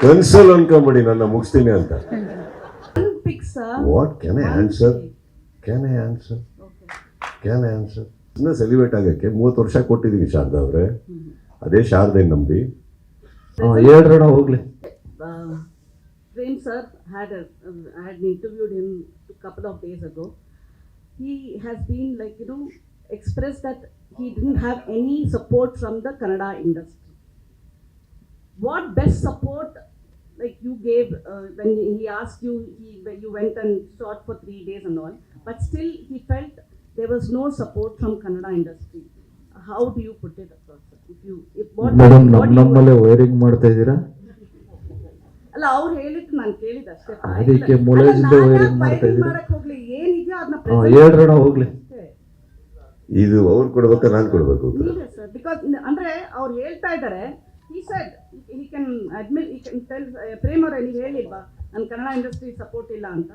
ಕನ್ಸಲ್ ಅನ್ಕೊಂಬಿಡಿ ನನ್ನ ಮುಗಿಸ್ತೀನಿ ಅಂತ. Pixar. What can I answer? Can I answer? Can I answer? ಇನ್ನ ಸೆಲಿಬ್ರೇಟ್ ಆಗಕ್ಕೆ 30 ವರ್ಷ ಕೊಟ್ಟಿದ್ದೀನಿ ಶಾರದಾ ಅವ್ರೆ. ಅದೇ ಶಾರದೆ ನಂಬಿ ಹೇಳ್ರಣ ಹೋಗ್ಲಿ. Prem sir had interviewed him a couple of days ago. He has been expressed that he didn't have any support from the Kannada industry. What best support you gave when he asked you, when you went and shot for 3 days and all, but still he felt there was no support from Kannada industry. How do you put it across? Madam ನಮ್ಮಲ್ಲೇ wiring ಮಾಡ್ತಾ ಇದ್ದೀರಾ? ಅಲ್ಲ, ಅವ್ರು ಹೇಳಿದ್ದು ನಾನು ಕೇಳಿದಷ್ಟೇ. ಅದಕ್ಕೆ ಮುಳಜಿಂದ wiring ಮಾಡ್ತಾ ಇದ್ದೀರಾ? ಹೋಗ್ಲಿ, ಏನಿದೆಯೋ ಅದನ್ನ ಹೇಳ್ರಣ ಹೋಗ್ಲಿ. ಇದು ಅವ್ರು ಕೊಡ್ಬೇಕಾ ನಾನು ಕೊಡ್ಬೇಕು? ಬಿಕಾಸ್ ಅಂದ್ರೆ ಅವ್ರು ಹೇಳ್ತಾ ಇದ್ದಾರೆ. he said he can admit, he can tell. Prem ಅವ್ರು ನೀವು ಹೇಳಿಲ್ವಾ ನನ್ನ ಕನ್ನಡ ಇಂಡಸ್ಟ್ರಿ ಸಪೋರ್ಟ್ ಇಲ್ಲ ಅಂತ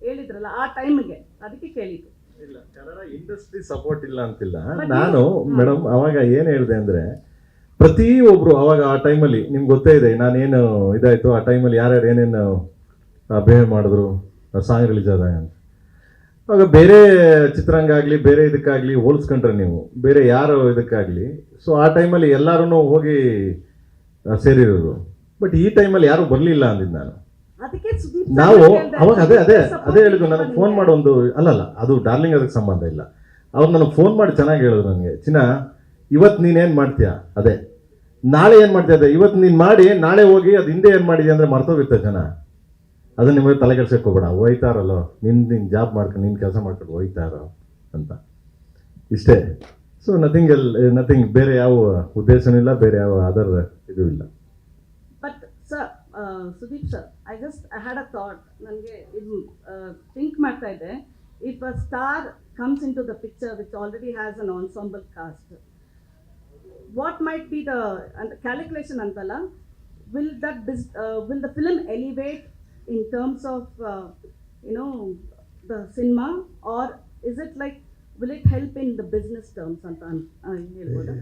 ಹೇಳಿದ್ರಲ್ಲ ಆ ಟೈಮ್ಗೆ, ಅದಕ್ಕೆ ಕೇಳಿದ್ದು. ಇಲ್ಲ, ಕನ್ನಡ ಇಂಡಸ್ಟ್ರಿ ಸಪೋರ್ಟ್ ಇಲ್ಲ ಅಂತಿಲ್ಲ ನಾನು. ಮೇಡಮ್ ಅವಾಗ ಏನು ಹೇಳಿದೆ ಅಂದರೆ, ಪ್ರತಿಯೊಬ್ಬರು ಅವಾಗ ಆ ಟೈಮಲ್ಲಿ ನಿಮ್ಗೆ ಗೊತ್ತೇ ಇದೆ ನಾನೇನು ಇದಾಯಿತು ಆ ಟೈಮಲ್ಲಿ ಯಾರ್ಯಾರು ಏನೇನು ಬಿಹೇವ್ ಮಾಡಿದ್ರು ಸಾಂಗ್ ರಿಲೀಸ್ ಆದಾಗ ಅಂತ. ಆವಾಗ ಬೇರೆ ಚಿತ್ರಾಂಗ ಆಗಲಿ ಬೇರೆ ಇದಕ್ಕಾಗಲಿ ಹೋಲಿಸ್ಕೊಂಡ್ರೆ ನೀವು ಬೇರೆ ಯಾರು ಇದಕ್ಕಾಗಲಿ, ಸೊ ಆ ಟೈಮಲ್ಲಿ ಎಲ್ಲರೂ ಹೋಗಿ ಸೇರಿರೋದು. ಬಟ್ ಈ ಟೈಮಲ್ಲಿ ಯಾರೂ ಬರಲಿಲ್ಲ ಅಂದಿದ್ದು ನಾನು. ನಾವು ಅವಾಗ ಅದೇ ಹೇಳಿದ್ದು. ನನಗೆ ಫೋನ್ ಮಾಡಿ ಅಲ್ಲಲ್ಲ ಅದು ಡಾರ್ಲಿಂಗ್ ಅದಕ್ಕೆ ಸಂಬಂಧ ಇಲ್ಲ. ಅವ್ರು ನನಗೆ ಫೋನ್ ಮಾಡಿ ಚೆನ್ನಾಗಿ ಹೇಳಿದ್ರು ನನಗೆ, ಚಿನ್ನ ಇವತ್ತು ನೀನೇನು ಮಾಡ್ತೀಯಾ ಅದೇ, ನಾಳೆ ಏನು ಮಾಡ್ತೀಯ ಅದೇ, ಇವತ್ತು ನೀನು ಮಾಡಿ ನಾಳೆ ಹೋಗಿ ಅದು ಹಿಂದೆ ಏನು ಮಾಡಿದ್ಯಾ ಅಂದರೆ ಮರ್ತೋಗಿರ್ತಾರೆ ಜನ. ಅದನ್ನ ನಿಮಗೆ ತಲೆ ಕೆಡ್ಸೋಕೋಬೇಡ, ಹೋಯ್ತಾರಲ್ಲೋ ನಿನ್ನ ಜಾಬ್ ಮಾಡ್ಕೊಂಡು ನಿನ್ನ ಕೆಲಸ ಮಾಡ್ಕೊಂಡು ಹೋಯ್ತಾರೋ ಅಂತ ಇಷ್ಟೇ. ಸೊ ನಥಿಂಗ್ ಬೇರೆ ಯಾವ ಉದ್ದೇಶನೂ ಇಲ್ಲ, ಬೇರೆ ಯಾವ ಅದರ್ ಇದು ಇಲ್ಲ. But sir, Sudeep sir, I had a thought. ನನಗೆ ಇದು ಥಿಂಕ್ ಮಾಡ್ತಾ ಇದ್ದೆ. If a star comes into the picture which already has an ensemble cast, what might be the calculation antala? Will the film elevate in terms of the cinema, or is it will it help in the business terms anta helboda?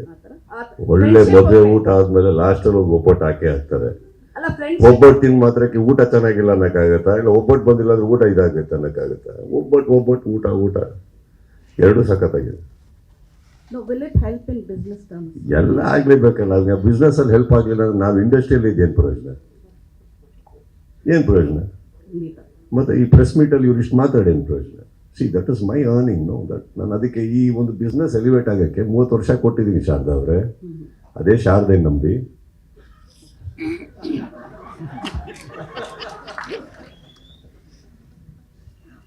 ಒಳ್ಳೆ ಮದುವೆ ಊಟ ಆದ್ಮೇಲೆ last ಅಲ್ಲಿ ಒಬ್ಬಟ್ಟು ಹಾಕಿ ಹಾಕ್ತಾರೆ. ಅಲ್ಲ, friends ಒಬ್ಬಟ್ಟು ತಿನ್ ಮಾತ್ರಕ್ಕೆ ಊಟ ಚೆನ್ನಾಗಿಲ್ಲ ಅನ್ನಕ್ಕಾಗತ್ತಾ? ಇಲ್ಲ ಒಬ್ಬಟ್ಟು ಬಂದಿಲ್ಲ ಅಂದ್ರೆ ಊಟ ಇದಾಗುತ್ತೆ ಅನ್ನಕ್ಕಾಗತ್ತಾ? ಒಬ್ಬಟ್ಟು ಊಟ ಎರಡು ಸಖತ್ತಾಗಿದೆ. No, will it help in business terms? ಎಲ್ಲ ಆಗ್ಲೇಬೇಕಲ್ಲ. ಬಿಸ್ನೆಸ್ ಅಲ್ಲಿ ಹೆಲ್ಪ್ ಆಗಲಿಲ್ಲ ಅಂದ್ರೆ ನಾವು ಇಂಡಸ್ಟ್ರಿಯಲ್ಲಿ ಇದೇನು ಪ್ರಯೋಜನ? ಮತ್ತೆ ಈ ಪ್ರೆಸ್ ಮೀಟಲ್ಲಿ ಇವ್ರು ಇಷ್ಟು ಮಾತಾಡೇನು ಪ್ರಯೋಜನ? C, that is my earning. No that ನಾನು ಅದಕ್ಕೆ ಈ ಒಂದು ಬಿಸ್ನೆಸ್ ಎಲಿವೇಟ್ ಆಗಕ್ಕೆ 30 ವರ್ಷ ಕೊಟ್ಟಿದ್ದೀನಿ ಶಾರದಾ ಅವರೇ. ಅದೇ ಶಾರದೆ ನಂಬಿ.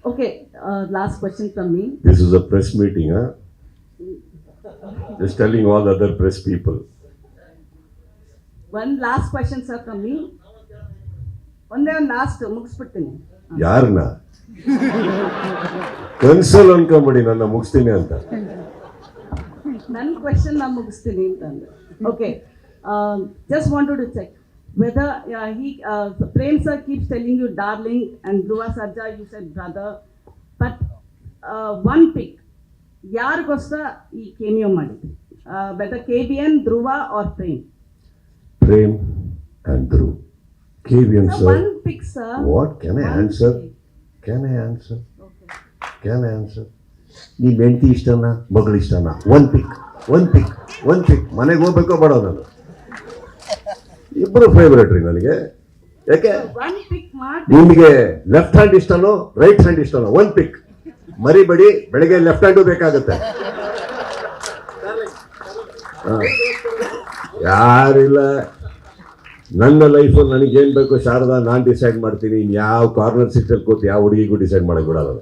Okay, last question from me. This is a press meeting, huh? Just telling all other press people. One last question, sir, from me. One last ಮುಗಿಸ್ಬಿಡ್ತೀನಿ. ಯಾರನ್ನ? ಕನ್ಸಲ್ ಅನ್ಕೊಂಬಿಡಿ ನನ್ನ ಮುಗಿಸ್ತೀನಿ ಅಂತ. ನನ್ನ ಕ್ವೆಶ್ಚನ್ ನಾನು ಮುಗಿಸ್ತೀನಿ ಅಂತಂದ್ರೆ. Okay, just wanted to check whether Prem sir keeps telling you darling, and Dhruva Sarja you said brother, but one pick, ಯಾರಿಗೋಸ್ಕರ ಈ ಕೇಮಿಯೋ ಮಾಡಿದ್ರಿ? whether KBN, Dhruva or Prem? Prem and Dhruv. KBN sir. One pick, sir. What can I answer? Can I answer? Okay. Can I answer? ನಿಮ್ಮ ಹೆಂಡತಿ ಇಷ್ಟನಾ ಮಗಳು ಇಷ್ಟನಾ? One ಪಿಕ್. ಮನೆಗೆ ಹೋಗ್ಬೇಕೋ ಬೇಡ? ನಾನು ಇಬ್ಬರು ಫೇವ್ರೇಟ್ ರೀ ನನಗೆ. ಯಾಕೆ? ನಿಮಗೆ ಲೆಫ್ಟ್ ಹ್ಯಾಂಡ್ ಇಷ್ಟನೋ ರೈಟ್ ಹ್ಯಾಂಡ್ ಇಷ್ಟನೋ? One pick. ಮರಿಬೇಡಿ, ಬೆಳಗ್ಗೆ ಲೆಫ್ಟ್ ಹ್ಯಾಂಡು ಬೇಕಾಗುತ್ತೆ. ಯಾರಿಲ್ಲ, ನನ್ನ ಲೈಫಲ್ಲಿ ನನಗೇನು ಬೇಕು ಶಾರದಾ ನಾನು ಡಿಸೈಡ್ ಮಾಡ್ತೀನಿ. ಯಾವ ಕಾರ್ನರ್ ಸೀಟಲ್ಲಿ ಕೂತು ಯಾವ ಹುಡುಗಿಗೂ ಡಿಸೈಡ್ ಮಾಡಕ್ಕೆ ಬಿಡಲ್ಲ.